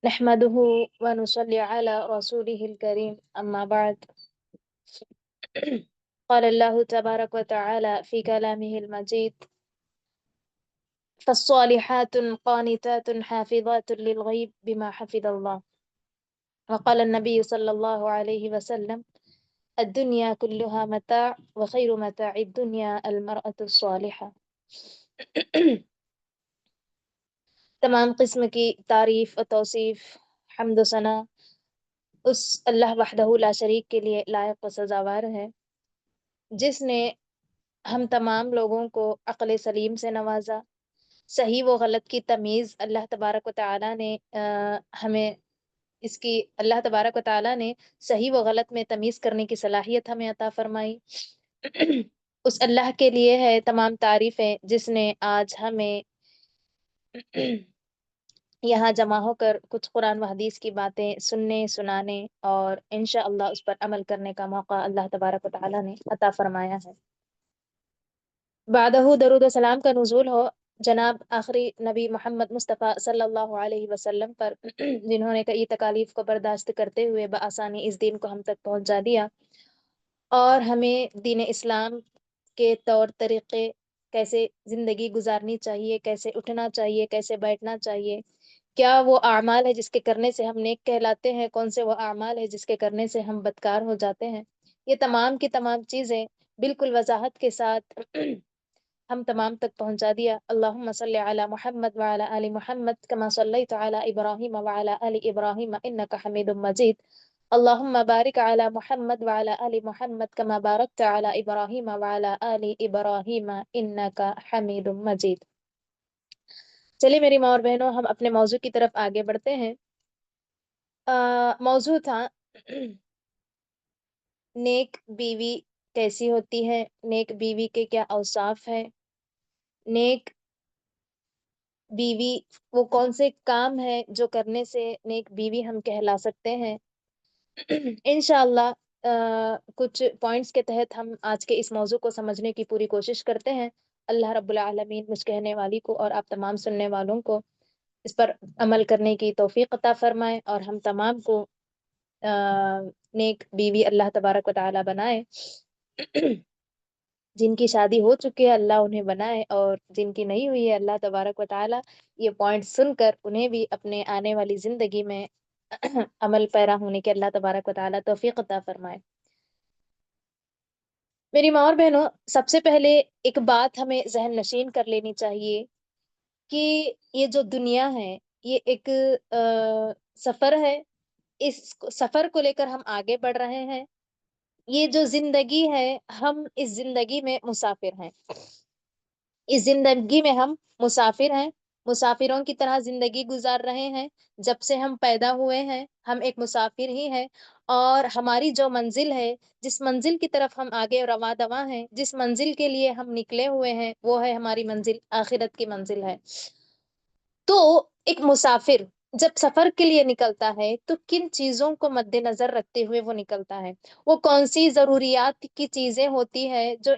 نحمده ونصلي على رسوله الكريم أما بعد. قال الله تبارك وتعالى في كلامه المجيد: فالصالحات قانتات حافظات للغيب بما حفظ الله. وقال النبي صلى الله عليه وسلم: الدنيا كلها متاع وخير متاع الدنيا المرأة الصالحة. تمام قسم کی تعریف و توصیف، حمد و ثنا اس اللہ وحدہ لا شریک کے لیے لائق و سزاوار ہے، جس نے ہم تمام لوگوں کو عقل سلیم سے نوازا، صحیح و غلط کی تمیز اللہ تبارک و تعالیٰ نے ہمیں اللہ تبارک و تعالیٰ نے صحیح و غلط میں تمیز کرنے کی صلاحیت ہمیں عطا فرمائی۔ اس اللہ کے لیے ہے تمام تعریفیں جس نے آج ہمیں یہاں جمع ہو کر کچھ قرآن و حدیث کی باتیں سننے، سنانے اور انشاءاللہ اس پر عمل کرنے کا موقع اللہ تبارک و تعالیٰ نے عطا فرمایا ہے۔ بعدہ درود و سلام کا نزول ہو جناب آخری نبی محمد مصطفیٰ صلی اللہ علیہ وسلم پر، جنہوں نے کئی تکالیف کو برداشت کرتے ہوئے بآسانی اس دین کو ہم تک پہنچا دیا اور ہمیں دین اسلام کے طور طریقے، کیسے زندگی گزارنی چاہیے، کیسے اٹھنا چاہیے، کیسے بیٹھنا چاہیے، کیا وہ اعمال ہے جس کے کرنے سے ہم نیک کہلاتے ہیں، کون سے وہ اعمال ہے جس کے کرنے سے ہم بدکار ہو جاتے ہیں، یہ تمام کی تمام چیزیں بالکل وضاحت کے ساتھ ہم تمام تک پہنچا دیا۔ اللہم صلی علی محمد وعلی آل محمد کما صلیت علی ابراہیم وعلی آل ابراہیم انک حمید مجید۔ اللہم بارک علی محمد وعلی آل محمد کما بارکت علی ابراہیم وعلی آل ابراہیم انک حمید مجید۔ چلیے میری ماں اور بہنوں، ہم اپنے موضوع کی طرف آگے بڑھتے ہیں۔ موضوع تھا نیک بیوی کیسی ہوتی ہے، نیک بیوی کے کیا اوصاف ہیں، نیک بیوی وہ کون سے کام ہے جو کرنے سے نیک بیوی ہم کہلا سکتے ہیں۔ انشاءاللہ کچھ پوائنٹس کے تحت ہم آج کے اس موضوع کو سمجھنے کی پوری کوشش کرتے ہیں۔ اللہ رب العالمین مجھ کہنے والی کو اور آپ تمام سننے والوں کو اس پر عمل کرنے کی توفیق عطا فرمائے اور ہم تمام کو نیک بیوی اللہ تبارک و تعالی بنائے۔ جن کی شادی ہو چکی ہے اللہ انہیں بنائے، اور جن کی نہیں ہوئی ہے اللہ تبارک و تعالی یہ پوائنٹ سن کر انہیں بھی اپنے آنے والی زندگی میں عمل پیرا ہونے کے اللہ تبارک و تعالی توفیق عطا فرمائے۔ میری ماں اور بہنوں، سب سے پہلے ایک بات ہمیں ذہن نشین کر لینی چاہیے کہ یہ جو دنیا ہے یہ ایک سفر ہے، اس سفر کو لے کر ہم آگے بڑھ رہے ہیں۔ یہ جو زندگی ہے ہم اس زندگی میں مسافر ہیں، اس زندگی میں ہم مسافر ہیں، مسافروں کی طرح زندگی گزار رہے ہیں۔ جب سے ہم پیدا ہوئے ہیں ہم ایک مسافر ہی ہیں، اور ہماری جو منزل ہے، جس منزل کی طرف ہم آگے رواں دواں ہیں، جس منزل کے لیے ہم نکلے ہوئے ہیں، وہ ہے ہماری منزل، آخرت کی منزل ہے۔ تو ایک مسافر جب سفر کے لیے نکلتا ہے تو کن چیزوں کو مد نظر رکھتے ہوئے وہ نکلتا ہے، وہ کون سی ضروریات کی چیزیں ہوتی ہے جو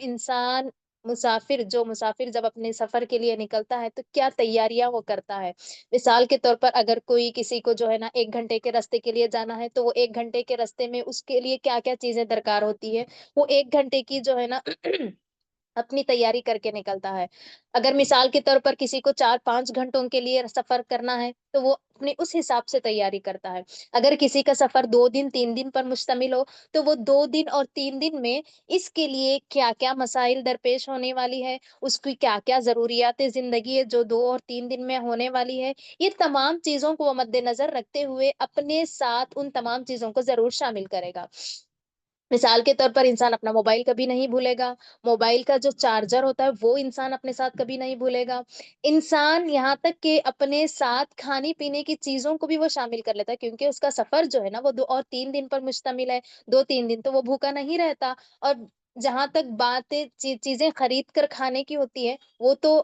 مسافر جب اپنے سفر کے لیے نکلتا ہے تو کیا تیاریاں وہ کرتا ہے۔ مثال کے طور پر اگر کوئی کسی کو جو ہے نا 1 گھنٹے کے راستے کے لیے جانا ہے تو وہ 1 گھنٹے کے راستے میں اس کے لیے کیا کیا چیزیں درکار ہوتی ہے، وہ 1 گھنٹے کی جو ہے نا اپنی تیاری کر کے نکلتا ہے۔ اگر مثال کے طور پر کسی کو 4-5 گھنٹوں کے لیے سفر کرنا ہے تو وہ اپنے اس حساب سے تیاری کرتا ہے۔ اگر کسی کا سفر 2 دن 3 دن پر مشتمل ہو تو وہ 2 دن اور 3 دن میں اس کے لیے کیا کیا مسائل درپیش ہونے والی ہے، اس کی کیا کیا ضروریات زندگی ہے جو 2 اور 3 دن میں ہونے والی ہے، یہ تمام چیزوں کو وہ مد نظر رکھتے ہوئے اپنے ساتھ ان تمام چیزوں کو ضرور شامل کرے گا۔ مثال کے طور پر انسان اپنا موبائل کبھی نہیں بھولے گا، موبائل کا جو چارجر ہوتا ہے وہ انسان اپنے ساتھ کبھی نہیں بھولے گا، انسان یہاں تک کہ اپنے ساتھ کھانے پینے کی چیزوں کو بھی وہ شامل کر لیتا ہے، کیونکہ اس کا سفر جو ہے نا وہ 2 اور 3 دن پر مشتمل ہے، 2-3 دن تو وہ بھوکا نہیں رہتا۔ اور جہاں تک باتیں چیزیں خرید کر کھانے کی ہوتی ہے وہ تو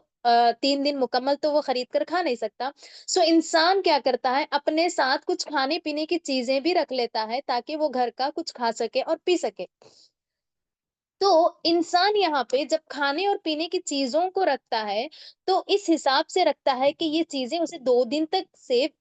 3 دن مکمل تو وہ خرید کر کھا نہیں سکتا۔ سو انسان کیا کرتا ہے، اپنے ساتھ کچھ کھانے پینے کی چیزیں بھی رکھ لیتا ہے تاکہ وہ گھر کا کچھ کھا سکے اور پی سکے۔ تو انسان یہاں پہ جب کھانے اور پینے کی چیزوں کو رکھتا ہے تو اس حساب سے رکھتا ہے کہ یہ چیزیں اسے 2 دن تک سیو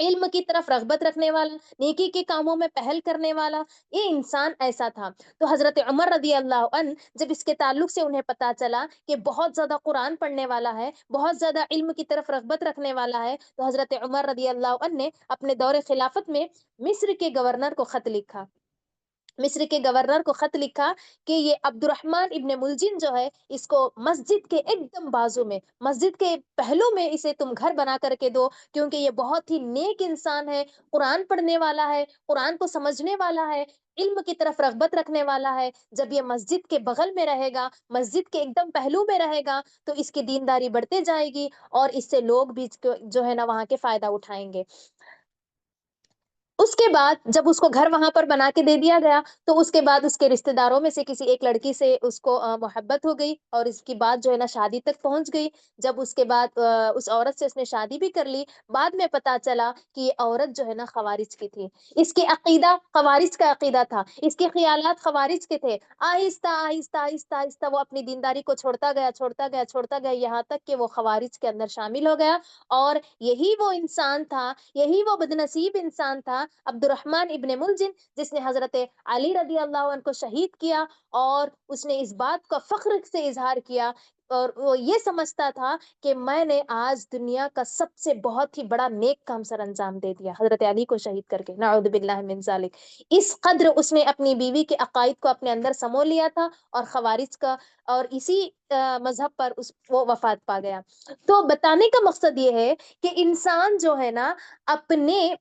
علم کی طرف رغبت رکھنے والا، نیکی کے کاموں میں پہل کرنے والا، یہ انسان ایسا تھا۔ تو حضرت عمر رضی اللہ عنہ جب اس کے تعلق سے انہیں پتا چلا کہ بہت زیادہ قرآن پڑھنے والا ہے، بہت زیادہ علم کی طرف رغبت رکھنے والا ہے، تو حضرت عمر رضی اللہ عنہ نے اپنے دور خلافت میں مصر کے گورنر کو خط لکھا، مصر کے گورنر کو خط لکھا کہ یہ عبد الرحمن ابن ملجم جو ہے، اس کو مسجد کے ایک دم بازو میں، مسجد کے پہلو میں اسے تم گھر بنا کر کے دو، کیونکہ یہ بہت ہی نیک انسان ہے، قرآن پڑھنے والا ہے، قرآن کو سمجھنے والا ہے، علم کی طرف رغبت رکھنے والا ہے۔ جب یہ مسجد کے بغل میں رہے گا، مسجد کے ایک دم پہلو میں رہے گا، تو اس کی دینداری بڑھتے جائے گی اور اس سے لوگ بھی جو ہے نا وہاں کے فائدہ اٹھائیں گے۔ اس کے بعد جب اس کو گھر وہاں پر بنا کے دے دیا گیا، تو اس کے بعد اس کے رشتہ داروں میں سے کسی ایک لڑکی سے اس کو محبت ہو گئی، اور اس کی بات جو ہے نا شادی تک پہنچ گئی۔ جب اس کے بعد اس عورت سے اس نے شادی بھی کر لی، بعد میں پتا چلا کہ یہ عورت جو ہے نا خوارج کی تھی، اس کی عقیدہ خوارج کا عقیدہ تھا، اس کے خیالات خوارج کے تھے۔ آہستہ آہستہ آہستہ آہستہ وہ اپنی دینداری کو چھوڑتا گیا، چھوڑتا گیا، چھوڑتا گیا، یہاں تک کہ وہ خوارج کے اندر شامل ہو گیا۔ اور یہی وہ انسان تھا، یہی وہ بدنصیب انسان تھا، عبد الرحمن ابن ملجم، جس نے حضرت علی رضی اللہ عنہ کو شہید کیا، اور اس نے اس بات کا فخر سے اظہار کیا، اور وہ یہ سمجھتا تھا کہ میں نے آج دنیا کا سب سے بہت ہی بڑا نیک کام سر انجام دے دیا، حضرت علی کو شہید کر کے، نعوذ باللہ من ذالک۔ اس قدر اس نے اپنی بیوی کے عقائد کو اپنے اندر سمو لیا تھا، اور خوارج کا، اور اسی مذہب پر وہ وفات پا گیا۔ تو بتانے کا مقصد یہ ہے کہ انسان جو ہے نا اپنے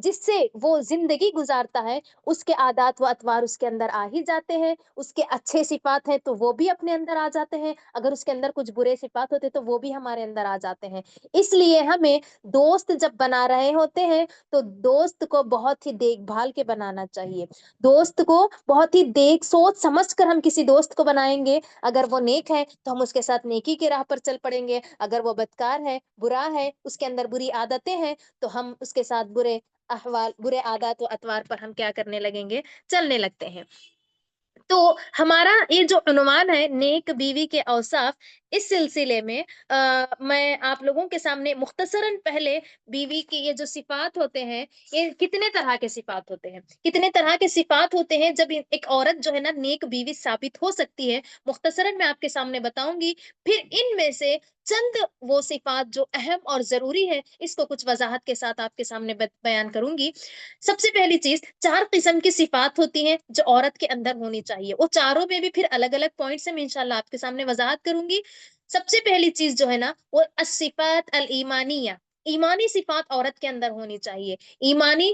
جس سے وہ زندگی گزارتا ہے، اس کے عادات و اطوار اس کے اندر آ ہی جاتے ہیں، اس کے اچھے صفات ہیں تو وہ بھی اپنے اندر آ جاتے ہیں، اگر اس کے اندر کچھ برے صفات ہوتے تو وہ بھی ہمارے اندر آ جاتے ہیں۔ اس لیے ہمیں دوست جب بنا رہے ہوتے ہیں تو دوست کو بہت ہی دیکھ بھال کے بنانا چاہیے، دوست کو بہت ہی دیکھ سوچ سمجھ کر ہم کسی دوست کو بنائیں گے۔ اگر وہ نیک ہے تو ہم اس کے ساتھ نیکی کے راہ پر چل پڑیں گے، اگر وہ بدکار ہے، برا ہے، اس کے اندر بری عادتیں ہیں، تو ہم اس کے ساتھ برے احوال، برے عادات و اطوار پر ہم کیا کرنے لگیں گے، چلنے لگتے ہیں۔ تو ہمارا یہ جو عنوان ہے نیک بیوی کے اوصاف، اس سلسلے میں میں آپ لوگوں کے سامنے مختصراً پہلے بیوی کی یہ جو صفات ہوتے ہیں، یہ کتنے طرح کے صفات ہوتے ہیں، کتنے طرح کے صفات ہوتے ہیں جب ایک عورت جو ہے نا نیک بیوی ثابت ہو سکتی ہے، مختصراً میں آپ کے سامنے بتاؤں گی، پھر ان میں سے چند وہ صفات جو اہم اور ضروری ہے، اس کو کچھ وضاحت کے ساتھ آپ کے سامنے بیان کروں گی۔ سب سے پہلی چیز، چار قسم کی صفات ہوتی ہیں جو عورت کے اندر ہونی چاہیے، وہ چاروں میں بھی پھر الگ الگ پوائنٹ سے میں انشاءاللہ آپ کے سامنے وضاحت کروں گی۔ سب سے پہلی چیز جو ہے نا وہ الصفات الایمانیہ، ایمانی صفات عورت کے اندر ہونی چاہیے، ایمانی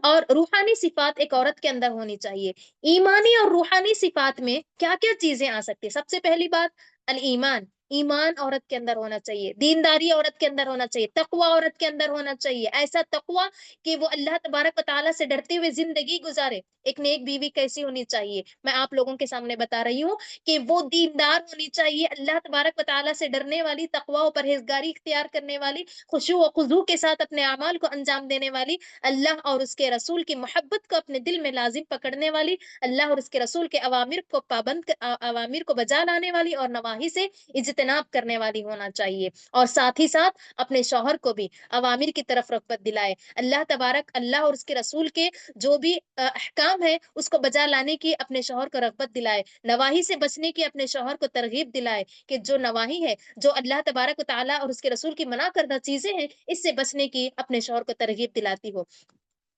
اور روحانی صفات ایک عورت کے اندر ہونی چاہیے۔ ایمانی اور روحانی صفات میں کیا کیا چیزیں آ سکتی ہیں؟ سب سے پہلی بات الایمان، ایمان عورت کے اندر ہونا چاہیے، دینداری عورت کے اندر ہونا چاہیے، تقوی عورت کے اندر ہونا چاہیے، ایسا تقوی کہ وہ اللہ تبارک و تعالیٰ سے ڈرتے ہوئے زندگی گزارے۔ ایک نیک بیوی کیسی ہونی چاہیے، میں آپ لوگوں کے سامنے بتا رہی ہوں کہ وہ دیندار ہونی چاہیے، اللہ تبارک و تعالیٰ سے ڈرنے والی، تقوی و پرہیزگاری اختیار کرنے والی، خشوع و خضوع کے ساتھ اپنے اعمال کو انجام دینے والی، اللہ اور اس کے رسول کی محبت کو اپنے دل میں لازم پکڑنے والی، اللہ اور اس کے رسول کے اوامر کو بجا لانے والی، اور نواہی سے اجتناب کرنے والی ہونا چاہیے، اور ساتھ ہی ساتھ اپنے شوہر کو بھی اوامر کی طرف رغبت دلائے، اللہ اور اس کے رسول کے جو بھی احکام ہے اس کو بجا لانے کی اپنے شوہر کو رغبت دلائے، نواہی سے بچنے کی اپنے شوہر کو ترغیب دلائے، کہ جو نواہی ہے، جو اللہ تبارک و تعالیٰ اور اس کے رسول کی منع کردہ چیزیں ہیں، اس سے بچنے کی اپنے شوہر کو ترغیب دلاتی ہو۔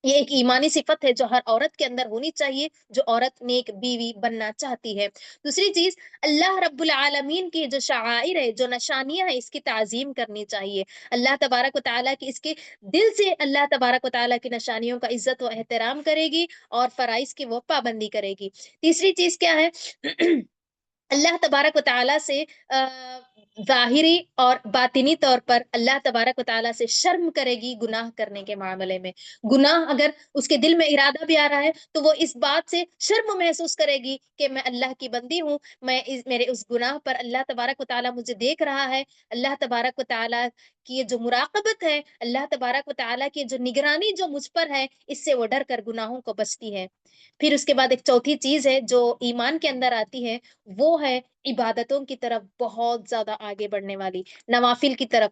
یہ ایک ایمانی صفت ہے جو ہر عورت کے اندر ہونی چاہیے، جو عورت نیک بیوی بننا چاہتی ہے۔ دوسری چیز، اللہ رب العالمین کی جو شعائر ہے، جو نشانیاں ہیں، اس کی تعظیم کرنی چاہیے، اللہ تبارک و تعالیٰ کی، اس کے دل سے اللہ تبارک و تعالیٰ کی نشانیوں کا عزت و احترام کرے گی، اور فرائض کی وہ پابندی کرے گی۔ تیسری چیز کیا ہے؟ اللہ تبارک و تعالیٰ سے ظاہری اور باطنی طور پر اللہ تبارک و تعالیٰ سے شرم کرے گی گناہ کرنے کے معاملے میں۔ گناہ اگر اس کے دل میں ارادہ بھی آ رہا ہے تو وہ اس بات سے شرم محسوس کرے گی کہ میں اللہ کی بندی ہوں، میرے اس گناہ پر اللہ تبارک و تعالیٰ مجھے دیکھ رہا ہے، اللہ تبارک و تعالیٰ کی یہ جو مراقبت ہے، اللہ تبارک و تعالیٰ کی جو نگرانی جو مجھ پر ہے، اس سے وہ ڈر کر گناہوں کو بچتی ہے۔ پھر اس کے بعد ایک چوتھی چیز ہے جو ایمان کے اندر آتی ہے، وہ ہے عبادتوں کی طرف بہت زیادہ آگے بڑھنے والی، نوافل کی طرف۔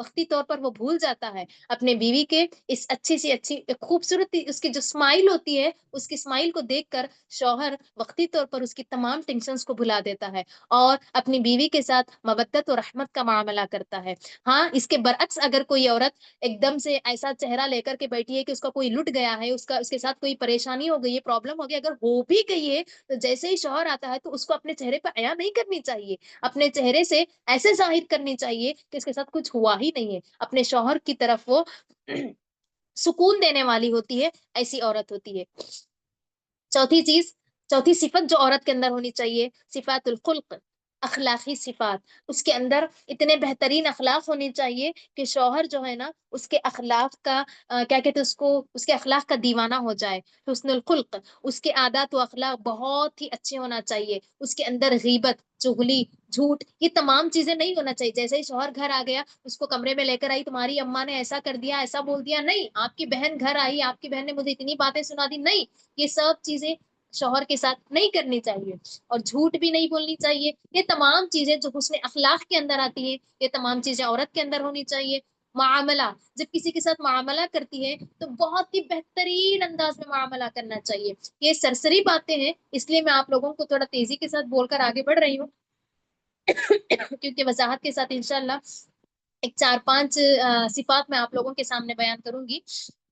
وقتی طور پر وہ بھول جاتا ہے اپنے بیوی کے اس اچھی سی اچھی خوبصورت اس کی جو اسمائل ہوتی ہے، اس کی اسمائل کو دیکھ کر شوہر وقتی طور پر اس کی تمام ٹینشنز کو بھلا دیتا ہے اور اپنی بیوی کے ساتھ مودت و رحمت کا معاملہ کرتا ہے۔ ہاں، اس کے برعکس اگر کوئی عورت ایک دم سے ایسا چہرہ لے کر کے بیٹھی ہے کہ اس کا کوئی لٹ گیا ہے، اس کے ساتھ کوئی پریشانی ہو گئی ہے، پرابلم ہو گئی، اگر ہو بھی گئی ہے تو جیسے ہی شوہر آتا ہے تو اس کو اپنے چہرے پر عیاں نہیں کرنی چاہیے، اپنے چہرے سے ایسے ظاہر کرنی چاہیے کہ اس کے ساتھ کچھ ہوا ہی نہیں ہے، اپنے شوہر کی طرف وہ سکون دینے والی ہوتی ہے، ایسی عورت ہوتی ہے۔ چوتھی چیز، چوتھی صفت جو عورت کے اندر ہونی چاہیے، صفات الخلق، اخلاقی صفات، اس کے اندر اتنے بہترین اخلاق ہونے چاہیے کہ شوہر جو ہے نا اس کے اخلاق کا کیا کہتے ہیں اس کو، اس کے اخلاق کا دیوانہ ہو جائے۔ حسن الخلق، اس کے عادات و اخلاق بہت ہی اچھے ہونا چاہیے، اس کے اندر غیبت، چغلی، جھوٹ، یہ تمام چیزیں نہیں ہونا چاہیے۔ جیسے ہی شوہر گھر آ گیا، اس کو کمرے میں لے کر آئی، تمہاری اماں نے ایسا کر دیا، ایسا بول دیا، نہیں، آپ کی بہن گھر آئی، آپ کی بہن نے مجھے اتنی باتیں سنا دی، نہیں، یہ سب چیزیں شوہر کے ساتھ نہیں کرنی چاہیے، اور جھوٹ بھی نہیں بولنی چاہیے۔ یہ تمام چیزیں جو حسن اخلاق کے اندر آتی ہیں، یہ تمام چیزیں عورت کے اندر ہونی چاہیے۔ معاملہ، جب کسی کے ساتھ معاملہ کرتی ہے تو بہت ہی بہترین انداز میں معاملہ کرنا چاہیے۔ یہ سرسری باتیں ہیں، اس لیے میں آپ لوگوں کو تھوڑا تیزی کے ساتھ بول کر آگے بڑھ رہی ہوں کیونکہ وضاحت کے ساتھ انشاءاللہ ایک 4-5 صفات میں آپ لوگوں کے سامنے بیان کروں گی۔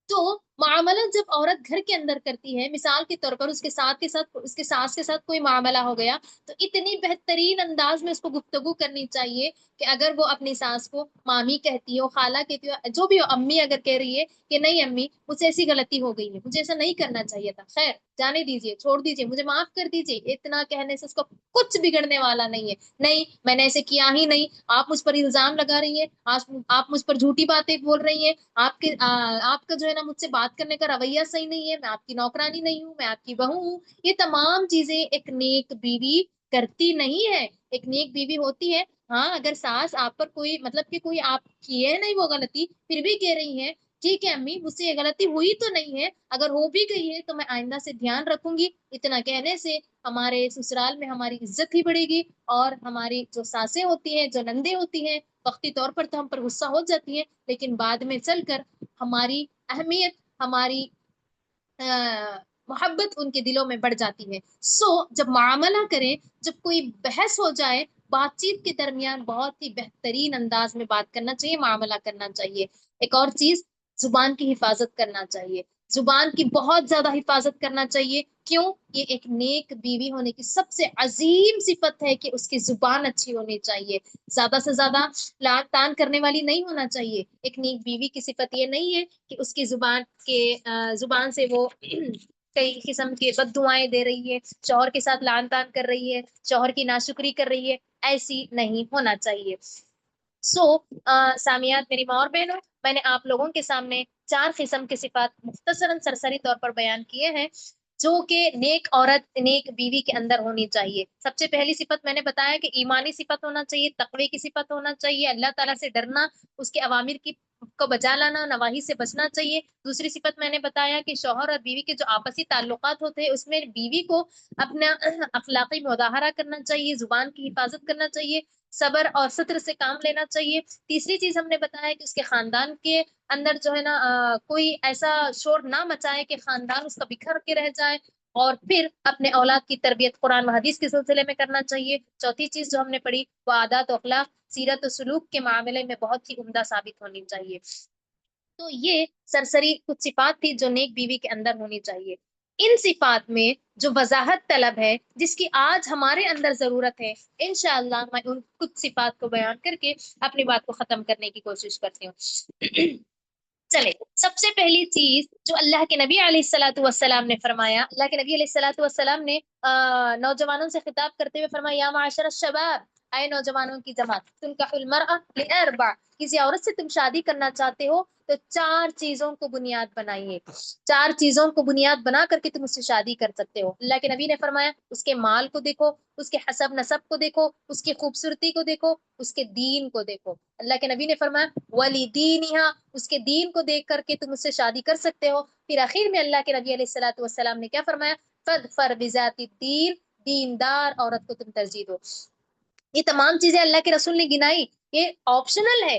تو معاملہ جب عورت گھر کے اندر کرتی ہے، مثال کے طور پر اس کے ساتھ کے ساتھ اس کے ساس کے ساتھ کوئی معاملہ ہو گیا تو اتنی بہترین انداز میں اس کو گفتگو کرنی چاہیے کہ اگر وہ اپنی ساس کو مامی کہتی ہو، خالہ کہتی ہو، جو بھی ہو، امی اگر کہہ رہی ہے کہ نہیں امی مجھ سے ایسی غلطی ہو گئی ہے، مجھے ایسا نہیں کرنا چاہیے تھا، خیر جانے دیجیے، چھوڑ دیجیے، مجھے معاف کر دیجیے، اتنا کہنے سے اس کو کچھ بگڑنے والا نہیں ہے، نہیں میں نے ایسے کیا ہی نہیں، آپ مجھ پر الزام لگا رہی ہیں، آپ مجھ پر جھوٹی باتیں بول رہی ہیں، آپ کا جو ہے نا مجھ سے بات کرنے کا رویہ صحیح نہیں ہے، میں آپ کی نوکرانی نہیں ہوں، میں آپ کی بہو ہوں۔ یہ تمام چیزیں ایک نیک بیوی کرتی نہیں ہے، ایک نیک بیوی ہوتی ہے۔ ہاں، اگر ساس آپ پر کوئی مطلب کہ کوئی آپ کی ہے نہیں وہ غلطی، پھر بھی کہہ رہی ہیں ٹھیک ہے امی مجھ سے یہ غلطی ہوئی تو نہیں ہے، اگر ہو بھی گئی ہے تو میں آئندہ سے دھیان رکھوں گی، اتنا کہنے سے ہمارے سسرال میں ہماری عزت ہی بڑھے گی، اور ہماری جو ساسیں ہوتی ہیں، جو نندیں ہوتی ہیں، وقتی طور پر تو ہم پر غصہ ہو جاتی ہیں، لیکن بعد میں چل کر ہماری اہمیت، ہماری محبت ان کے دلوں میں بڑھ جاتی ہے۔ جب معاملہ کریں، جب کوئی بحث ہو جائے، بات چیت کے درمیان بہت ہی بہترین انداز میں بات کرنا چاہیے، معاملہ کرنا چاہیے۔ ایک اور چیز، زبان کی حفاظت کرنا چاہیے، زبان کی بہت زیادہ حفاظت کرنا چاہیے۔ کیوں؟ یہ ایک نیک بیوی ہونے کی سب سے عظیم صفت ہے کہ اس کی زبان اچھی ہونی چاہیے، زیادہ سے زیادہ لان تان کرنے والی نہیں ہونا چاہیے۔ ایک نیک بیوی کی صفت یہ نہیں ہے کہ اس کی زبان سے وہ کئی قسم کے بد دعائیں دے رہی ہے، شوہر کے ساتھ لان تان کر رہی ہے، شوہر کی ناشکری کر رہی ہے، ایسی نہیں ہونا چاہیے۔ سامیات میری ماں اور بہنوں، میں نے آپ لوگوں کے سامنے 4 قسم کے صفات مختصراً سرسری طور پر بیان کیے ہیں جو کہ نیک عورت، نیک بیوی کے اندر ہونی چاہیے۔ سب سے پہلی صفت میں نے بتایا کہ ایمانی صفت ہونا چاہیے، تقوی کی صفت ہونا چاہیے، اللہ تعالیٰ سے ڈرنا، اس کے اوامر کو بجا لانا، نواہی سے بچنا چاہیے۔ دوسری صفت میں نے بتایا کہ شوہر اور بیوی کے جو آپسی تعلقات ہوتے ہیں اس میں بیوی کو اپنا اخلاقی مظاہرہ کرنا چاہیے، زبان کی حفاظت کرنا چاہیے، صبر اور ستر سے کام لینا چاہیے۔ تیسری چیز ہم نے بتایا کہ اس کے خاندان کے اندر جو ہے نا کوئی ایسا شور نہ مچائے کہ خاندان اس کا بکھر کے رہ جائے، اور پھر اپنے اولاد کی تربیت قرآن و حدیث کے سلسلے میں کرنا چاہیے۔ چوتھی چیز جو ہم نے پڑھی وہ عادات و اخلاق، سیرت و سلوک کے معاملے میں بہت ہی عمدہ ثابت ہونی چاہیے۔ تو یہ سرسری کچھ صفات تھی جو نیک بیوی کے اندر ہونی چاہیے۔ ان صفات میں جو وضاحت طلب ہے، جس کی آج ہمارے اندر ضرورت ہے، انشاءاللہ میں ان کچھ صفات کو بیان کر کے اپنی بات کو ختم کرنے کی کوشش کرتی ہوں۔ چلے، سب سے پہلی چیز جو اللہ کے نبی علیہ الصلوۃ والسلام نے فرمایا، اللہ کے نبی علیہ الصلوۃ والسلام نے نوجوانوں سے خطاب کرتے ہوئے فرمایا، یا معاشر الشباب، اے نوجوانوں کی جماعت، تنکح المرأة لأربع، کسی عورت سے تم شادی کرنا چاہتے ہو تو 4 چیزوں کو بنیاد بنائیے، 4 چیزوں کو بنیاد بنا کر کے تم اس سے شادی کر سکتے ہو۔ اللہ کے نبی نے فرمایا اس کے مال کو دیکھو، اس کے حسب نسب کو دیکھو، اس کی خوبصورتی کو دیکھو، اس کے دین کو دیکھو۔ اللہ کے نبی نے فرمایا وَلِدِينِهَا، اس کے دین کو دیکھ کر کے تم اس سے شادی کر سکتے ہو۔ پھر آخر میں اللہ کے نبی علیہ الصلوۃ والسلام نے کیا فرمایا؟ فَاظْفَرْ بِذَاتِ الدِّینِ، دیندار عورت کو تم ترجیح دو۔ یہ تمام چیزیں اللہ کے رسول نے گنائی، یہ آپشنل ہے،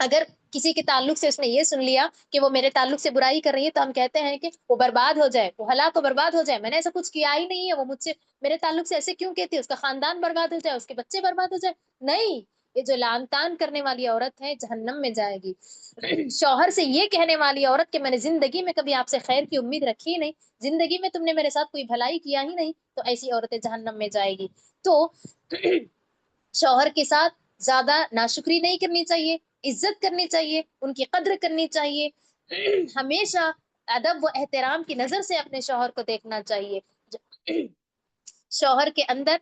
اگر کسی کے تعلق سے اس نے یہ سن لیا کہ وہ میرے تعلق سے برائی کر رہی ہے، تو ہم کہتے ہیں کہ وہ برباد ہو جائے، وہ ہلاک و برباد ہو جائے، میں نے ایسا کچھ کیا ہی نہیں ہے، وہ مجھ سے میرے تعلق سے ایسے کیوں کہتی ہے، اس کا خاندان برباد ہو جائے، اس کے بچے برباد ہو جائے۔ نہیں، یہ جو لعن طعن کرنے والی عورت ہے جہنم میں جائے گی۔ شوہر سے یہ کہنے والی عورت کہ میں نے زندگی میں کبھی آپ سے خیر کی امید رکھی ہی نہیں، زندگی میں تم نے میرے ساتھ کوئی بھلائی کیا ہی نہیں، تو ایسی عورتیں جہنم میں جائے گی۔ تو شوہر کے ساتھ زیادہ ناشکری نہیں کرنی چاہیے، عزت کرنی چاہیے، ان کی قدر کرنی چاہیے، ہمیشہ ادب و احترام کی نظر سے اپنے شوہر کو دیکھنا چاہیے۔ شوہر کے اندر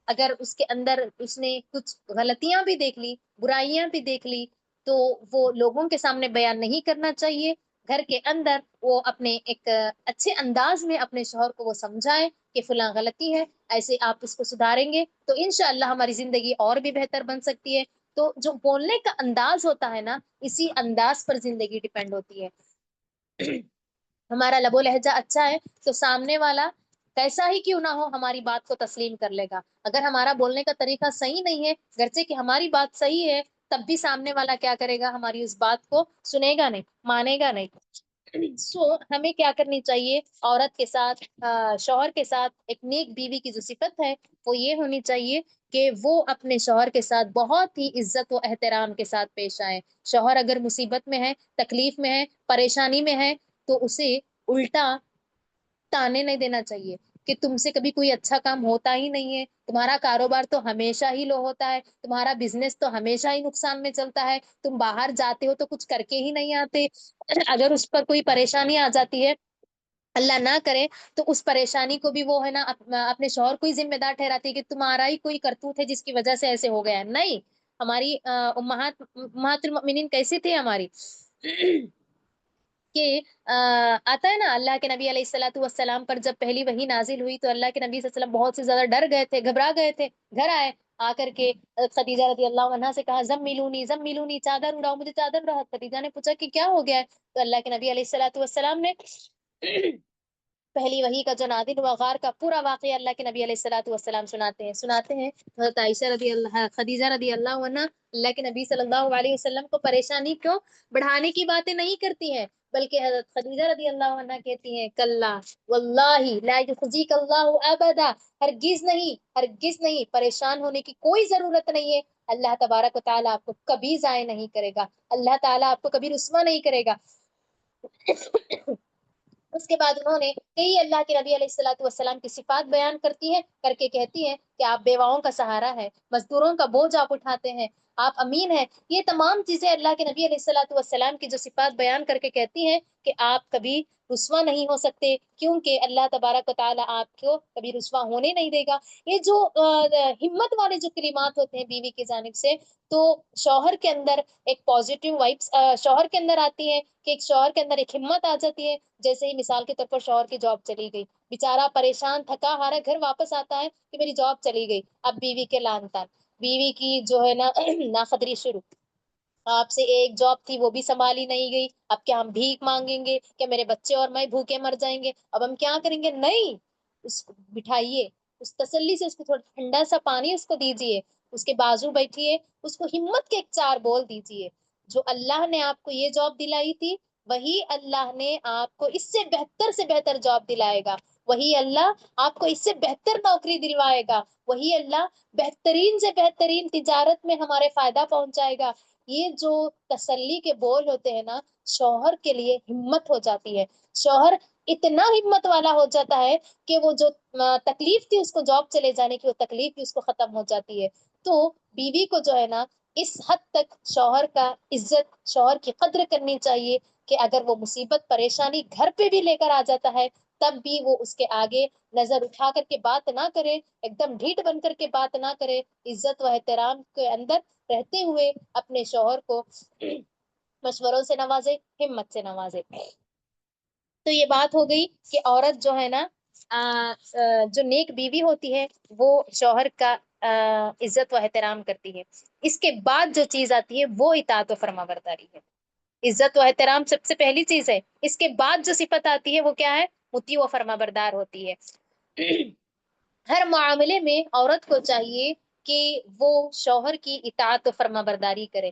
اگر اس کے اندر اس نے کچھ غلطیاں بھی دیکھ لی، برائیاں بھی دیکھ لی، تو وہ لوگوں کے سامنے بیان نہیں کرنا چاہیے۔ گھر کے اندر وہ اپنے ایک اچھے انداز میں اپنے شوہر کو وہ سمجھائے کہ فلاں غلطی ہے، ایسے آپ اس کو سدھاریں گے تو انشاءاللہ ہماری زندگی اور بھی بہتر بن سکتی ہے۔ تو جو بولنے کا انداز ہوتا ہے نا، اسی انداز پر زندگی ڈیپینڈ ہوتی ہے۔ ہمارا لب و لہجہ اچھا ہے تو سامنے والا کیسا ہی کیوں نہ ہو ہماری بات کو تسلیم کر لے گا۔ اگر ہمارا بولنے کا طریقہ صحیح نہیں ہے، گرچہ کہ ہماری بات صحیح ہے، تب بھی سامنے والا کیا کرے گا، ہماری اس بات کو سنے گا نہیں، مانے گا نہیں۔ ہمیں کیا کرنی چاہیے، عورت کے ساتھ شوہر کے ساتھ ایک نیک بیوی کی جو صفت ہے وہ یہ ہونی چاہیے کہ وہ اپنے شوہر کے ساتھ بہت ہی عزت و احترام کے ساتھ پیش آئے۔ شوہر اگر مصیبت میں ہے، تکلیف میں ہے، پریشانی میں ہے، تو اسے الٹا تانے نہیں دینا چاہیے کہ تم سے کبھی کوئی اچھا کام ہوتا ہی نہیں ہے، تمہارا کاروبار تو ہمیشہ ہی لو ہوتا ہے، تمہارا بزنس تو ہمیشہ ہی نقصان میں چلتا ہے، تم باہر جاتے ہو تو کچھ کر کے ہی نہیں آتے۔ اگر اس پر کوئی پریشانی آ جاتی ہے، اللہ نہ کرے، تو اس پریشانی کو بھی وہ ہے نا اپنے شوہر کو ہی ذمہ دار ٹھہراتی ہے کہ تمہارا ہی کوئی کرتوت ہے جس کی وجہ سے ایسے ہو گیا ہے۔ نہیں، ہماری امہات المؤمنین کیسی تھی ہماری، کہ آتا ہے نا، اللہ کے نبی علیہ الصلوۃ والسلام پر جب پہلی وحی نازل ہوئی تو اللہ کے نبی صلی اللہ علیہ وسلم بہت سے زیادہ ڈر گئے تھے، گھبرا گئے تھے، گھر آئے، آ کر کے خدیجہ رضی اللہ عنہا سے کہا زملونی زملونی، چادر اڑاؤ مجھے، چادر اڑاؤ۔ خدیجہ نے پوچھا کہ کیا ہو گیا ہے، تو اللہ کے نبی علیہ الصلوۃ والسلام نے پہلی وحی کا جو نازل ہوا غار کا پورا واقعہ اللہ کے نبی علیہ الصلوۃ والسلام سناتے ہیں حضرت عائشہ رضی اللہ، خدیجہ رضی اللہ عنہا اللہ کے نبی صلی اللہ علیہ وسلم کو پریشانی کو بڑھانے کی باتیں نہیں کرتی ہیں، بلکہ حضرت خدیجہ رضی اللہ عنہا کہتی ہیں کلا واللہ لا یخزیک اللہ ابدا، ہرگز نہیں، ہرگز نہیں، پریشان ہونے کی کوئی ضرورت نہیں ہے، اللہ تبارک و تعالیٰ آپ کو کبھی ضائع نہیں کرے گا، اللہ تعالیٰ آپ کو کبھی رسوا نہیں کرے گا۔ اس کے بعد انہوں نے کئی اللہ کے نبی علیہ الصلوۃ والسلام کی صفات بیان کرتی ہیں، کر کے کہتی ہیں کہ آپ بیواؤں کا سہارا ہے، مزدوروں کا بوجھ آپ اٹھاتے ہیں، آپ امین ہیں۔ یہ تمام چیزیں اللہ کے نبی علیہ الصلوۃ والسلام کی جو صفات بیان کر کے کہتی ہیں کہ آپ کبھی رسوا نہیں ہو سکتے، کیونکہ اللہ تبارک و تعالیٰ آپ کو کبھی رسوا ہونے نہیں دے گا۔ یہ جو ہمت والے جو کلمات ہوتے ہیں بیوی کی جانب سے، تو شوہر کے اندر ایک پازیٹیو وائبس شوہر کے اندر آتی ہے کہ ایک شوہر کے اندر ایک ہمت آ جاتی ہے۔ جیسے ہی مثال کے طور پر شوہر کی جاب چلی گئی، بیچارہ پریشان تھکا ہارا گھر واپس آتا ہے کہ میری جاب چلی گئی، اب بیوی کے لعن طعن، بیوی کی جو ہے نا ناقدری شروع، آپ سے ایک جاب تھی وہ بھی سنبھالی نہیں گئی، اب کیا ہم بھیک مانگیں گے، کہ میرے بچے اور میں بھوکے مر جائیں گے، اب ہم کیا کریں گے؟ نہیں، اس کو بٹھائیے، اس تسلی سے اس کو تھوڑا ٹھنڈا سا پانی اس کو دیجیے، اس کے بازو بیٹھیے، اس کو ہمت کے ایک چار بول دیجیے، جو اللہ نے آپ کو یہ جاب دلائی تھی وہی اللہ نے آپ کو اس سے بہتر جاب دلائے گا، وہی اللہ آپ کو اس سے بہتر نوکری دلوائے گا، وہی اللہ بہترین سے بہترین تجارت میں ہمارے فائدہ پہنچائے گا۔ یہ جو تسلی کے بول ہوتے ہیں نا، شوہر کے لیے ہمت ہو جاتی ہے، شوہر اتنا ہمت والا ہو جاتا ہے کہ وہ جو تکلیف تھی اس کو جاب چلے جانے کی، وہ تکلیف بھی اس کو ختم ہو جاتی ہے۔ تو بیوی کو جو ہے نا اس حد تک شوہر کا عزت، شوہر کی قدر کرنی چاہیے کہ اگر وہ مصیبت پریشانی گھر پہ بھی لے کر آ جاتا ہے تب بھی وہ اس کے آگے نظر اٹھا کر کے بات نہ کرے، ایک دم ڈھیٹ بن کر کے بات نہ کرے، عزت و احترام کے اندر رہتے ہوئے اپنے شوہر کو مشوروں سے نوازے، ہمت سے نوازے۔ تو یہ بات ہو گئی کہ عورت جو ہے نا جو نیک بیوی ہوتی ہے وہ شوہر کا عزت و احترام کرتی ہے۔ اس کے بعد جو چیز آتی ہے وہ اطاعت و فرما برداری ہے۔ عزت و احترام سب سے پہلی چیز ہے، اس کے بعد جو صفت آتی ہے وہ کیا ہے؟ مطیع و فرما بردار ہوتی ہے۔ ہر معاملے میں عورت کو چاہیے کہ وہ شوہر کی اطاعت و فرما برداری کرے،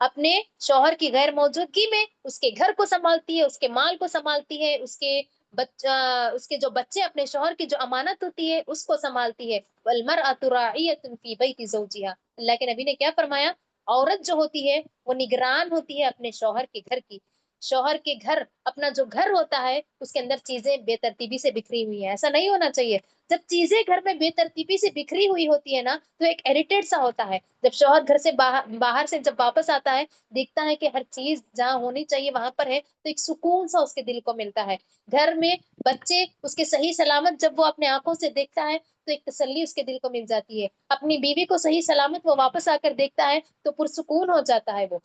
اپنے شوہر کی غیر موجودگی میں اس کے گھر کو سنبھالتی ہے، اس کے مال کو سنبھالتی ہے، اس کے جو بچے اپنے شوہر کی جو امانت ہوتی ہے اس کو سنبھالتی ہے۔ والمرأة راعیۃ فی بیت زوجہا، اللہ کے نبی نے کیا فرمایا؟ عورت جو ہوتی ہے وہ نگران ہوتی ہے اپنے شوہر کے گھر کی۔ شوہر کے گھر، اپنا جو گھر ہوتا ہے اس کے اندر چیزیں بے ترتیبی سے بکھری ہوئی ہیں، ایسا نہیں ہونا چاہیے۔ جب چیزیں گھر میں بے ترتیبی سے بکھری ہوئی ہوتی ہے نا تو ایک اریٹیٹ سا ہوتا ہے۔ جب شوہر گھر سے باہر سے جب واپس آتا ہے، دیکھتا ہے کہ ہر چیز جہاں ہونی چاہیے وہاں پر ہے، تو ایک سکون سا اس کے دل کو ملتا ہے۔ گھر میں بچے اس کے صحیح سلامت جب وہ اپنے آنکھوں سے دیکھتا ہے تو ایک تسلی اس کے دل کو مل جاتی ہے۔ اپنی بیوی کو صحیح سلامت وہ واپس آ کر دیکھتا ہے تو پرسکون ہو جاتا ہے وہ۔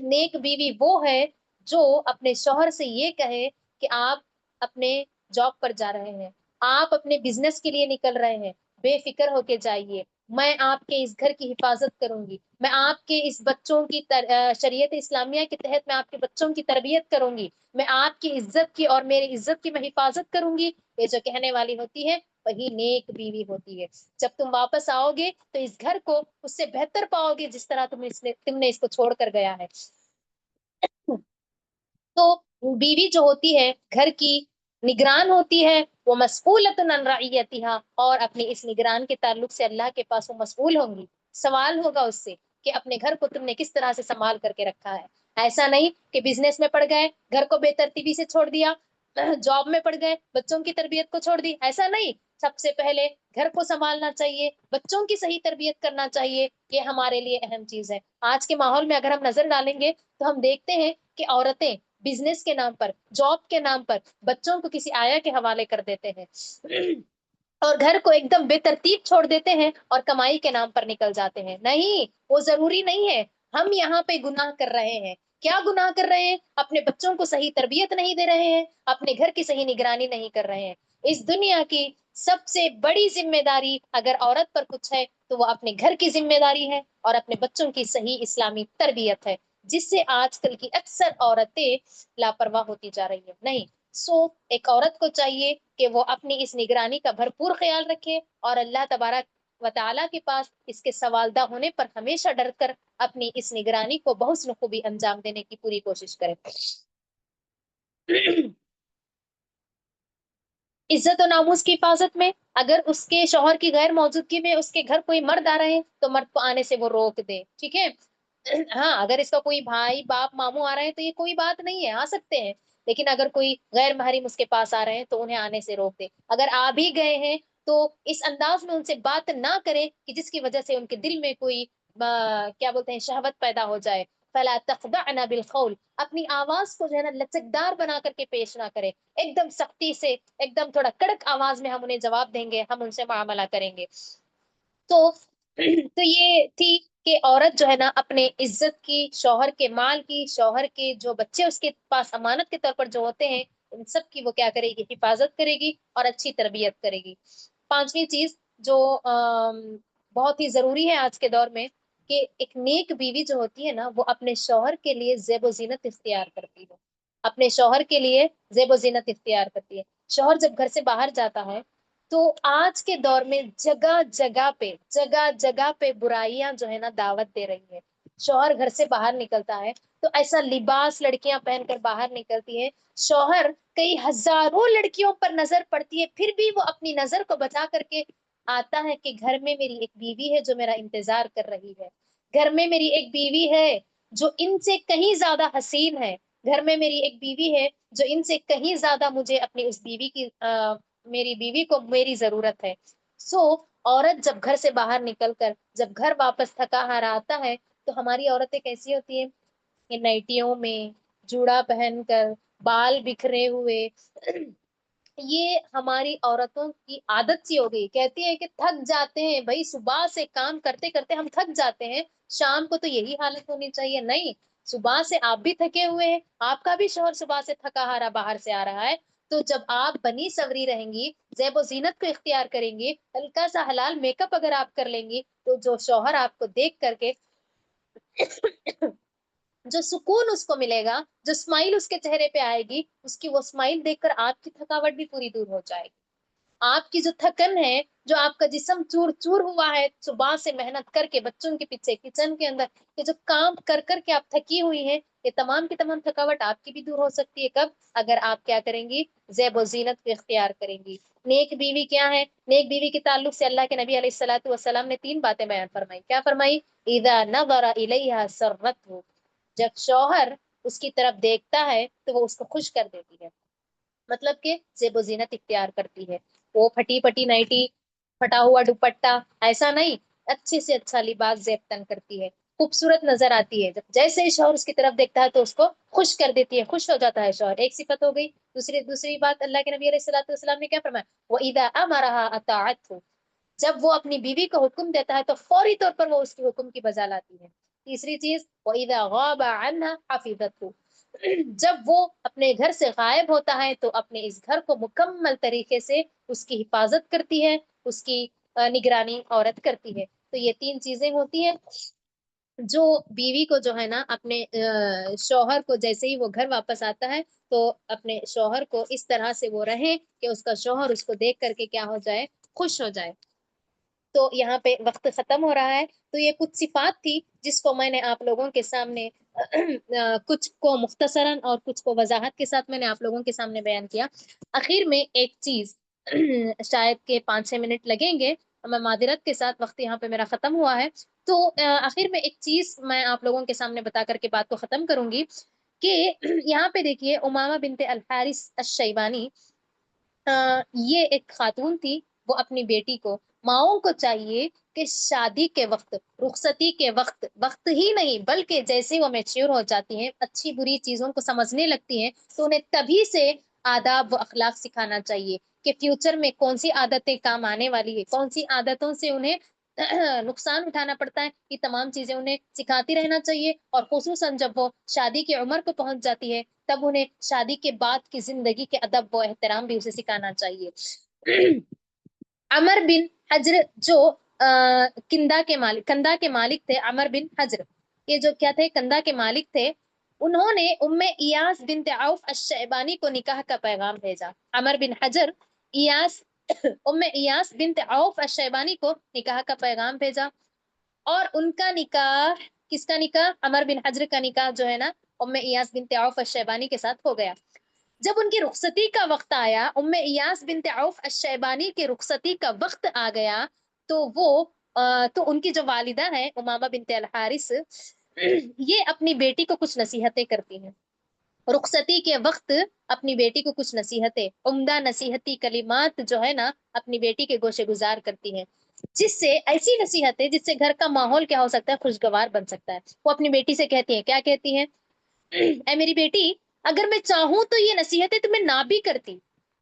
نیک بیوی وہ ہے جو اپنے شوہر سے یہ کہے کہ آپ اپنے جاب پر جا رہے ہیں، آپ اپنے بزنس کے لیے نکل رہے ہیں، بے فکر ہو کے جائیے، میں آپ کے اس گھر کی حفاظت کروں گی، میں آپ کے اس بچوں کی شریعت اسلامیہ کے تحت میں آپ کے بچوں کی تربیت کروں گی، میں آپ کی عزت کی اور میری عزت کی میں حفاظت کروں گی۔ یہ جو کہنے والی ہوتی ہے وہی نیک بیوی ہوتی ہے۔ جب تم واپس آؤ گے تو اس گھر کو اس سے بہتر پاؤ گے جس طرح تم نے اس کو چھوڑ کر گیا ہے۔ تو بیوی جو ہوتی ہے گھر کی نگران ہوتی ہے، وہ مسئولۃ عن رعیتہا، اور اپنی اس نگران کے تعلق سے اللہ کے پاس وہ مسئول ہوں گی، سوال ہوگا اس سے کہ اپنے گھر کو تم نے کس طرح سے سنبھال کر کے رکھا ہے۔ ایسا نہیں کہ بزنس میں پڑ گئے، گھر کو بے ترتیبی سے چھوڑ دیا، جاب میں پڑ گئے، بچوں کی تربیت کو چھوڑ دی، ایسا نہیں۔ سب سے پہلے گھر کو سنبھالنا چاہیے، بچوں کی صحیح تربیت کرنا چاہیے، یہ ہمارے لیے اہم چیز ہے۔ آج کے ماحول میں اگر ہم نظر ڈالیں گے تو ہم دیکھتے ہیں کہ عورتیں بزنس کے نام پر، جاب کے نام پر بچوں کو کسی آیا کے حوالے کر دیتے ہیں اور گھر کو ایک دم بے ترتیب چھوڑ دیتے ہیں اور کمائی کے نام پر نکل جاتے ہیں۔ نہیں، وہ ضروری نہیں ہے۔ ہم یہاں پہ گناہ کر رہے ہیں۔ کیا گناہ کر رہے ہیں؟ اپنے بچوں کو صحیح تربیت نہیں دے رہے ہیں، اپنے گھر کی صحیح نگرانی نہیں کر رہے ہیں۔ اس دنیا کی سب سے بڑی ذمہ داری اگر عورت پر کچھ ہے تو وہ اپنے گھر کی ذمہ داری ہے اور اپنے بچوں کی صحیح اسلامی تربیت ہے، جس سے آج کل کی اکثر عورتیں لاپرواہ ہوتی جا رہی ہے۔ نہیں، ایک عورت کو چاہیے کہ وہ اپنی اس نگرانی کا بھرپور خیال رکھے اور اللہ تبارک و تعالیٰ کے پاس اس کے سوالدہ ہونے پر ہمیشہ ڈر کر اپنی اس نگرانی کو بحسن خوبی انجام دینے کی پوری کوشش کرے۔ عزت و ناموس کی حفاظت میں اگر اس کے شوہر کی غیر موجودگی میں اس کے گھر کوئی مرد آ رہے ہیں تو مرد کو آنے سے وہ روک دے، ٹھیک ہے؟ ہاں، اگر اس کا کوئی بھائی باپ ماموں آ رہے ہیں تو یہ کوئی بات نہیں ہے، آ سکتے ہیں، لیکن اگر کوئی غیر محرم اس کے پاس آ رہے ہیں تو انہیں آنے سے روک دے۔ اگر آ بھی گئے ہیں تو اس انداز میں ان سے بات نہ کرے کہ جس کی وجہ سے ان کے دل میں کوئی کیا بولتے ہیں شہوت پیدا ہو جائے۔ فلا تخضعن بالقول، اپنی آواز کو جو ہے نا لچکدار بنا کر کے پیش نہ کرے، ایک دم سختی سے، ایک دم تھوڑا کڑک آواز میں ہم انہیں جواب دیں گے، ہم ان سے معاملہ کریں گے۔ تو تو یہ تھی کہ عورت جو ہے نا اپنے عزت کی، شوہر کے مال کی، شوہر کے جو بچے اس کے پاس امانت کے طور پر جو ہوتے ہیں ان سب کی وہ کیا کرے گی؟ حفاظت کرے گی اور اچھی تربیت کرے گی۔ پانچویں چیز جو بہت ہی ضروری ہے آج کے دور میں، کہ ایک نیک بیوی جو ہوتی ہے نا وہ اپنے شوہر کے لیے زیب و زینت اختیار کرتی ہے، اپنے شوہر کے لیے زیب و زینت اختیار کرتی ہے۔ شوہر جب گھر سے باہر جاتا ہے تو آج کے دور میں جگہ جگہ پہ برائیاں جو ہے نا دعوت دے رہی ہے۔ شوہر گھر سے باہر نکلتا ہے تو ایسا لباس لڑکیاں پہن کر باہر نکلتی ہیں، شوہر کئی ہزاروں لڑکیوں پر نظر پڑتی ہے پھر بھی وہ اپنی نظر کو بچا کر کے آتا ہے کہ گھر میں میری ایک بیوی ہے جو میرا انتظار کر رہی ہے، گھر میں میری ایک بیوی ہے جو ان سے کہیں زیادہ حسین ہے، گھر میں میری ایک بیوی ہے جو ان سے کہیں زیادہ مجھے اپنی اس بیوی کی میری بیوی کو میری ضرورت ہے۔ عورت جب گھر سے باہر نکل کر جب گھر واپس تھکا ہارا آتا ہے تو ہماری عورتیں کیسی ہوتی ہیں؟ یہ نائٹیوں میں، جوڑا پہن کر، بال بکھرے ہوئے، یہ ہماری عورتوں کی عادت سی ہو گئی، کہتی ہے کہ تھک جاتے ہیں بھائی، صبح سے کام کرتے کرتے ہم تھک جاتے ہیں، شام کو تو یہی حالت ہونی چاہیے۔ نہیں، صبح سے آپ بھی تھکے ہوئے ہیں، آپ کا بھی شوہر صبح سے تھکا ہارا باہر سے آ رہا ہے، تو جب آپ بنی سوری رہیں گی، زیب و زینت کو اختیار کریں گی، ہلکا سا حلال میک اپ اگر آپ کر لیں گی، تو جو شوہر آپ کو دیکھ کر کے جو سکون اس کو ملے گا، جو اسمائل اس کے چہرے پہ آئے گی، اس کی وہ اسمائل دیکھ کر آپ کی تھکاوٹ بھی پوری دور ہو جائے گی۔ آپ کی جو تھکن ہے، جو آپ کا جسم چور چور ہوا ہے صبح سے محنت کر کے بچوں کے پیچھے کچن کے اندر، یہ جو کام کر کر کے آپ تھکی ہوئی ہیں، یہ تمام کی تمام تھکاوٹ آپ کی بھی دور ہو سکتی ہے کب؟ اگر آپ کیا کریں گی؟ زیب و زینت کو اختیار کریں گی۔ نیک بیوی کیا ہے؟ نیک بیوی کے تعلق سے اللہ کے نبی علیہ الصلوۃ والسلام نے 3 باتیں بیان فرمائی۔ کیا فرمائی؟ اذا نظر الیہا سرته، جب شوہر اس کی طرف دیکھتا ہے تو وہ اس کو خوش کر دیتی ہے، مطلب کہ زیب و زینت اختیار کرتی ہے۔ وہ پھٹی پٹی نائٹی، پھٹا ہوا دوپٹہ، ایسا نہیں، اچھے سے اچھا لباس زیب تن کرتی ہے، خوبصورت نظر آتی ہے۔ جب جیسے ہی شوہر اس کی طرف دیکھتا ہے تو اس کو خوش کر دیتی ہے، خوش ہو جاتا ہے شوہر، ایک صفت ہو گئی۔ دوسری بات اللہ کے نبی علیہ الصلوۃ والسلام نے کیا فرمایا؟ وَإِذَا أَمَرَهَا أَطَاعَتْهُ، جب وہ اپنی بیوی کو حکم دیتا ہے تو فوری طور پر وہ اس کے حکم کی بجا لاتی ہے۔ تیسری چیز وَإِذَا غَابَ عَنْهَا حَفِظَتْهُ، جب وہ اپنے گھر سے غائب ہوتا ہے تو اپنے اس گھر کو مکمل طریقے سے اس کی حفاظت کرتی ہے، اس کی نگرانی عورت کرتی ہے۔ تو یہ 3 چیزیں ہوتی ہیں جو بیوی کو جو ہے نا اپنے شوہر کو جیسے ہی وہ گھر واپس آتا ہے تو اپنے شوہر کو اس طرح سے وہ رہے کہ اس کا شوہر اس کو دیکھ کر کے کیا ہو جائے؟ خوش ہو جائے۔ تو یہاں پہ وقت ختم ہو رہا ہے، تو یہ کچھ صفات تھی جس کو میں نے آپ لوگوں کے سامنے کچھ کو مختصراً اور کچھ کو وضاحت کے ساتھ میں نے آپ لوگوں کے سامنے بیان کیا۔ آخر میں ایک چیز شاید کہ 5-6 منٹ لگیں گے، میں معذرت کے ساتھ، وقت یہاں پہ میرا ختم ہوا ہے، تو آخر میں ایک چیز میں آپ لوگوں کے سامنے بتا کر کے بات کو ختم کروں گی کہ یہاں پہ دیکھیے امامہ بنت الحارث الشیبانی، یہ ایک خاتون تھی، وہ اپنی بیٹی کو، ماؤں کو چاہیے کہ شادی کے وقت، رخصتی کے وقت، وقت ہی نہیں بلکہ جیسے وہ میچیور ہو جاتی ہیں، اچھی بری چیزوں کو سمجھنے لگتی ہیں، تو انہیں تبھی سے آداب و اخلاق سکھانا چاہیے کہ فیوچر میں کون سی عادتیں کام آنے والی ہے، کون سی عادتوں سے انہیں نقصان اٹھانا پڑتا ہے، یہ تمام چیزیں انہیں سکھاتی رہنا چاہیے۔ اور خصوصاً جب وہ شادی کی عمر کو پہنچ جاتی ہے تب انہیں شادی کے بعد کی زندگی کے ادب و احترام بھی اسے سکھانا چاہیے۔ عمر بن حجر جو کندہ کے مالک تھے، عمر بن حجر، یہ جو کیا تھے؟ کندہ کے مالک تھے، انہوں نے ام ایاس بنت عوف الشیبانی کو نکاح کا پیغام بھیجا۔ عمر بن حجر ام ایاس بنت عوف الشیبانی کو نکاح کا پیغام بھیجا، اور ان کا نکاح، کس کا نکاح؟ عمر بن حجر کا نکاح جو ہے نا ام ایاس بنت عوف الشیبانی کے ساتھ ہو گیا۔ جب ان کی رخصتی کا وقت آیا، ام ایاس بنت عوف الشیبانی کے رخصتی کا وقت آ گیا، تو تو ان کی جو والدہ ہیں امامہ بنت الحارث، یہ اپنی بیٹی کو کچھ نصیحتیں کرتی ہیں رخصتی کے وقت، اپنی بیٹی کو کچھ نصیحتیں، عمدہ نصیحتی کلمات جو ہے نا اپنی بیٹی کے گوشے گزار کرتی ہیں، جس سے ایسی نصیحتیں جس سے گھر کا ماحول کیا ہو سکتا ہے؟ خوشگوار بن سکتا ہے۔ وہ اپنی بیٹی سے کہتی ہیں، کیا کہتی ہیں؟ اے میری بیٹی، اگر میں چاہوں تو یہ نصیحتیں تمہیں نہ بھی کرتی،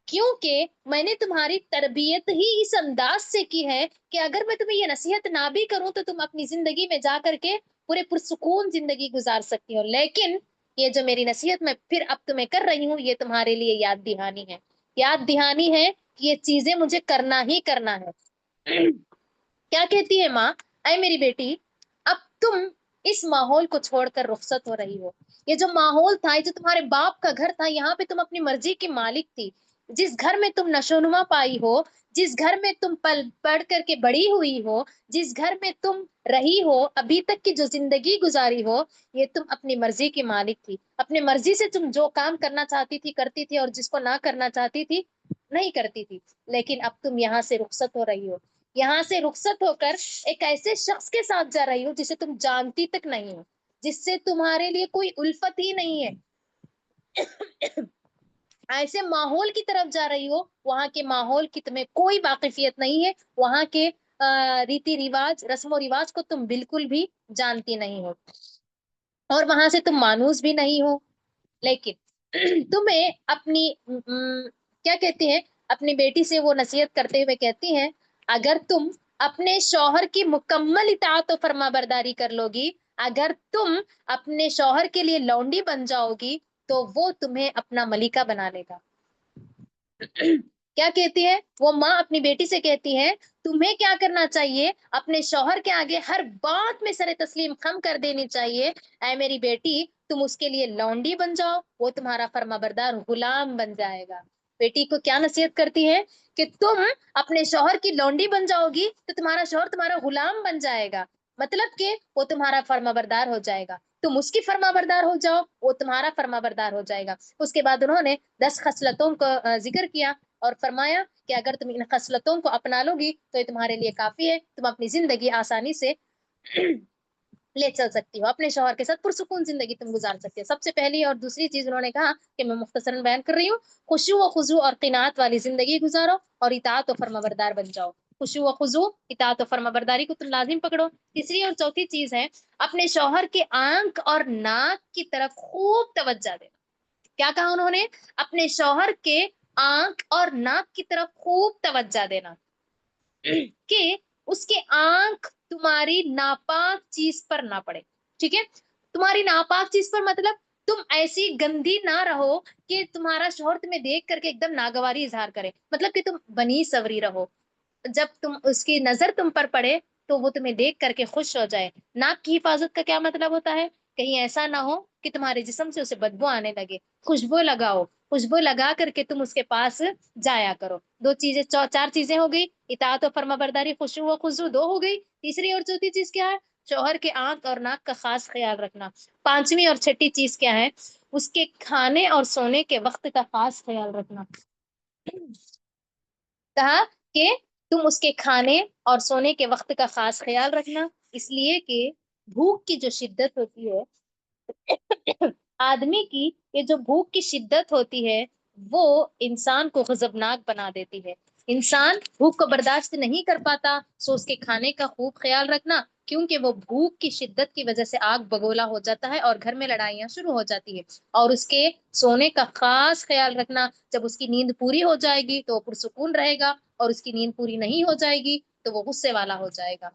کیونکہ میں نے تمہاری تربیت ہی اس انداز سے کی ہے کہ اگر میں تمہیں یہ نصیحت نہ بھی کروں تو تم اپنی زندگی میں جا کر کے پورے پرسکون زندگی گزار سکتی ہو، لیکن یہ جو میری نصیحت میں پھر اب تمہیں کر رہی ہوں، یہ تمہارے لیے یاد دہانی ہے، یاد دہانی ہے کہ یہ چیزیں مجھے کرنا ہی کرنا ہے۔ کیا کہتی ہے ماں؟ اے میری بیٹی، اب تم اس ماحول کو چھوڑ کر رخصت ہو رہی ہو، یہ جو ماحول تھا، یہ جو تمہارے باپ کا گھر تھا، یہاں پہ تم اپنی مرضی کی مالک تھی، جس گھر میں تم نشوونما پائی ہو، جس گھر میں تم پل پڑھ کر کے بڑی ہوئی ہو، جس گھر میں تم رہی ہو، ابھی تک کی جو زندگی گزاری ہو، یہ تم اپنی مرضی کی مالک تھی، اپنی مرضی سے تم جو کام کرنا چاہتی تھی کرتی تھی، اور جس کو نہ کرنا چاہتی تھی نہیں کرتی تھی، لیکن اب تم یہاں سے رخصت ہو رہی ہو، یہاں سے رخصت ہو کر ایک ایسے شخص کے ساتھ جا رہی ہو جسے تم جانتی تک نہیں ہو، جس سے تمہارے لیے کوئی الفت ہی نہیں ہے، ایسے ماحول کی طرف جا رہی ہو، وہاں کے ماحول کی تمہیں کوئی واقفیت نہیں ہے، وہاں کے ریتی رواج، رسم و رواج کو تم بالکل بھی جانتی نہیں ہو، اور وہاں سے تم مانوس بھی نہیں ہو، لیکن تمہیں اپنی کیا کہتی ہیں، اپنی بیٹی سے وہ نصیحت کرتے ہوئے کہتی ہیں، اگر تم اپنے شوہر کی مکمل اطاعت و فرما برداری کر لو گی، اگر تم اپنے شوہر کے لیے لونڈی بن جاؤ گی تو وہ تمہیں اپنا ملکہ بنا لے گا۔ کیا کہتی ہے وہ ماں اپنی بیٹی سے؟ کہتی ہے تمہیں کیا کرنا چاہیے؟ اپنے شوہر کے آگے ہر بات میں سر تسلیم خم کر دینی چاہیے، اے میری بیٹی تم اس کے لیے لونڈی بن جاؤ، وہ تمہارا فرما بردار غلام بن جائے گا۔ بیٹی کو کیا نصیحت کرتی ہے کہ تم اپنے شوہر کی لونڈی بن جاؤ گی تو تمہارا شوہر تمہارا غلام بن جائے گا، مطلب کہ وہ تمہارا فرما بردار ہو جائے گا، تم اس کی فرما بردار ہو جاؤ وہ تمہارا فرما بردار ہو جائے گا۔ اس کے بعد انہوں نے 10 خصلتوں کا ذکر کیا اور فرمایا کہ اگر تم ان خصلتوں کو اپنا لو گی تو یہ تمہارے لیے کافی ہے، تم اپنی زندگی آسانی سے لے چل سکتی ہو، اپنے شوہر کے ساتھ پرسکون زندگی تم گزار سکتی ہو۔ سب سے پہلی اور دوسری چیز انہوں نے کہا کہ میں مختصراً بیان کر رہی ہوں، خشوع و خضوع اور قناعت والی زندگی گزارو اور اطاعت و فرمانبردار بن جاؤ۔ خشوع و خضوع، اطاعت و فرمانبرداری کو تم لازم پکڑو۔ تیسری اور چوتھی چیز ہے اپنے شوہر کے آنکھ اور ناک کی طرف خوب توجہ دینا۔ کیا کہا انہوں نے؟ اپنے شوہر کے آنکھ اور ناک کی طرف خوب توجہ دینا کہ اس کے آنکھ تمہاری ناپاک چیز پر نہ پڑے، ٹھیک ہے؟ تمہاری ناپاک چیز پر مطلب تم ایسی گندی نہ رہو کہ تمہارا شوہر تمہیں دیکھ کر کے ایک دم ناگواری اظہار کرے، مطلب کہ تم بنی سوری رہو، جب تم اس کی نظر تم پر پڑے تو وہ تمہیں دیکھ کر کے خوش ہو جائے۔ ناک کی حفاظت کا کیا مطلب ہوتا ہے؟ کہیں ایسا نہ ہو کہ تمہارے جسم سے اسے بدبو آنے لگے، خوشبو لگاؤ، خوشبو لگا کر کے تم اس کے پاس جایا کرو۔ دو چیزیں، چار چیزیں ہو گئی، اطاعت و فرما برداری، خشوع و خضوع دو ہو گئی، تیسری اور چوتھی چیز کیا ہے؟ شوہر کے آنکھ اور ناک کا خاص خیال رکھنا۔ پانچویں اور چھٹی چیز کیا ہے؟ اس کے کھانے اور سونے کے وقت کا خاص خیال رکھنا۔ کہا کہ تم اس کے کھانے اور سونے کے وقت کا خاص خیال رکھنا، اس لیے کہ بھوک کی جو شدت ہوتی ہے آدمی کی، یہ جو بھوک کی شدت ہوتی ہے وہ انسان کو غضبناک بنا دیتی ہے، انسان بھوک کو برداشت نہیں کر پاتا، سو اس کے کھانے کا خوب خیال رکھنا، کیونکہ وہ بھوک کی شدت کی وجہ سے آگ بگولا ہو جاتا ہے اور گھر میں لڑائیاں شروع ہو جاتی ہے۔ اور اس کے سونے کا خاص خیال رکھنا، جب اس کی نیند پوری ہو جائے گی تو وہ پرسکون رہے گا، اور اس کی نیند پوری نہیں ہو جائے گی تو وہ غصے والا ہو جائے گا۔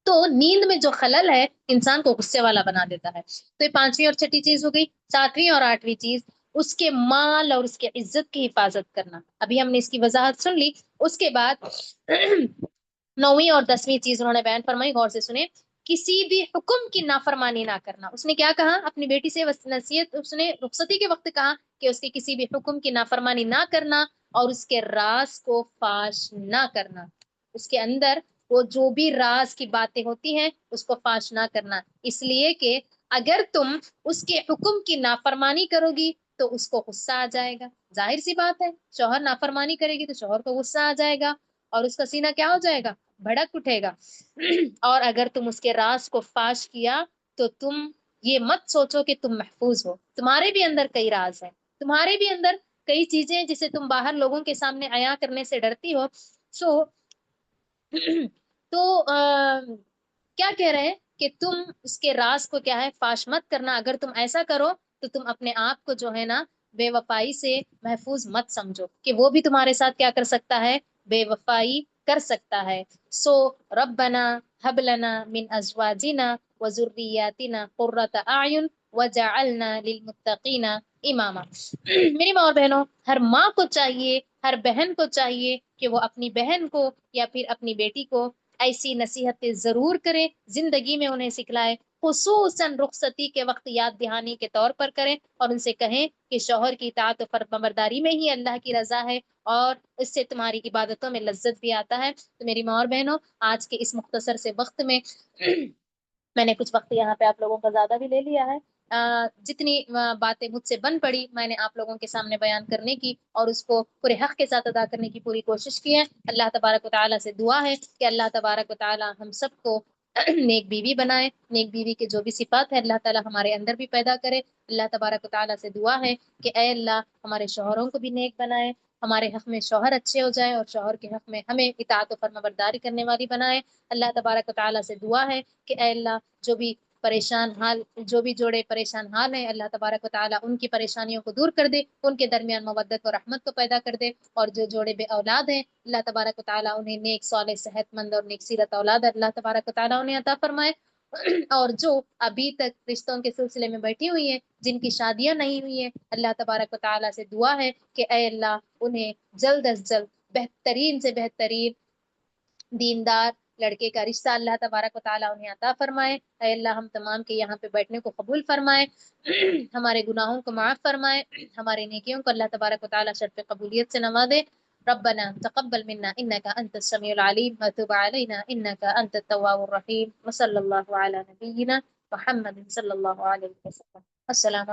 تو نیند میں جو خلل ہے انسان کو غصے والا بنا دیتا ہے۔ تو یہ پانچویں اور چھٹی چیز ہو گئی۔ ساتویں اور آٹھویں چیز اس کے مال اور اس کے عزت کی حفاظت کرنا، ابھی ہم نے اس کی وضاحت سن لی۔ اس کے بعد نویں اور 10ویں چیز انہوں نے بیان فرمائی، غور سے سنیں، کسی بھی حکم کی نافرمانی نہ کرنا۔ اس نے کیا کہا؟ اپنی بیٹی سے نصیحت، اس نے رخصتی کے وقت کہا کہ اس کے کسی بھی حکم کی نافرمانی نہ کرنا اور اس کے راز کو فاش نہ کرنا، اس کے اندر وہ جو بھی راز کی باتیں ہوتی ہیں اس کو فاش نہ کرنا، اس لیے کہ اگر تم اس کے حکم کی نافرمانی کرو گی تو اس کو غصہ آ جائے گا، ظاہر سی بات ہے، شوہر نافرمانی کرے گی تو شوہر کو غصہ آ جائے گا اور اس کا سینہ کیا ہو جائے گا؟ بھڑک اٹھے گا۔ اور اگر تم اس کے راز کو فاش کیا تو تم یہ مت سوچو کہ تم محفوظ ہو، تمہارے بھی اندر کئی راز ہیں، تمہارے بھی اندر کئی چیزیں ہیں جسے تم باہر لوگوں کے سامنے عیاں کرنے سے ڈرتی ہو۔ سو تو کیا کہہ رہے ہیں کہ تم اس کے راز کو کیا ہے؟ فاش مت کرنا، اگر تم ایسا کرو تو تم اپنے آپ کو جو ہے نا بے وفائی سے محفوظ مت سمجھو کہ وہ بھی تمہارے ساتھ کیا کر سکتا ہے؟ بے وفائی کر سکتا ہے۔ سو ربنا هب لنا من ازواجنا وذرياتنا قرة اعین وجعلنا للمتقین اماما۔ میری ماں اور بہنوں، ہر ماں کو چاہیے، ہر بہن کو چاہیے کہ وہ اپنی بہن کو یا پھر اپنی بیٹی کو ایسی نصیحتیں ضرور کرے، زندگی میں انہیں سکھلائے، خصوصاً رخصتی کے وقت یاد دہانی کے طور پر کریں، اور ان سے کہیں کہ شوہر کی اطاعت و فرمانبرداری میں ہی اللہ کی رضا ہے اور اس سے تمہاری عبادتوں میں لذت بھی آتا ہے۔ تو میری ماں اور بہنوں، آج کے اس مختصر سے وقت میں میں نے کچھ وقت یہاں پہ آپ لوگوں کا زیادہ بھی لے لیا ہے، جتنی باتیں مجھ سے بن پڑی میں نے آپ لوگوں کے سامنے بیان کرنے کی اور اس کو پورے حق کے ساتھ ادا کرنے کی پوری کوشش کی ہے۔ اللہ تبارک و تعالیٰ سے دعا ہے کہ اللہ تبارک و تعالیٰ ہم سب کو نیک بیوی بنائے، نیک بیوی کے جو بھی صفات ہے اللہ تعالیٰ ہمارے اندر بھی پیدا کرے۔ اللہ تبارک و تعالیٰ سے دعا ہے کہ اے اللہ ہمارے شوہروں کو بھی نیک بنائے، ہمارے حق میں شوہر اچھے ہو جائیں اور شوہر کے حق میں ہمیں اطاعت و فرمانبرداری کرنے والی بنائے۔ اللہ تبارک و تعالیٰ سے دعا ہے کہ اے اللہ جو بھی پریشان حال، جو بھی جوڑے پریشان حال ہیں، اللہ تبارک و تعالیٰ ان کی پریشانیوں کو دور کر دے، ان کے درمیان مودت و رحمت کو پیدا کر دے، اور جو جوڑے بے اولاد ہیں اللہ تبارک و تعالیٰ انہیں نیک صالح صحت مند اور نیک سیرت اولاد اللہ تبارک و تعالیٰ انہیں عطا فرمائے۔ اور جو ابھی تک رشتوں کے سلسلے میں بیٹھی ہوئی ہیں، جن کی شادیاں نہیں ہوئی ہیں، اللہ تبارک و تعالیٰ سے دعا ہے کہ اے اللہ انہیں جلد از جلد بہترین سے بہترین دیندار لڑکے کا رشتہ اللہ تبارک و تعالیٰ انہیں عطا فرمائے۔ اے اللہ ہم تمام کے یہاں پہ بیٹھنے کو قبول فرمائے، ہمارے گناہوں کو معاف فرمائے، ہمارے نیکیوں کو اللہ تبارک و تعالیٰ شرط قبولیت سے نوازے۔ ربنا تقبل منا إنك أنت السميع العليم وتب علينا إنك أنت التواب الرحيم وصلى الله على نبينا محمد صلى الله عليه وسلم. السلام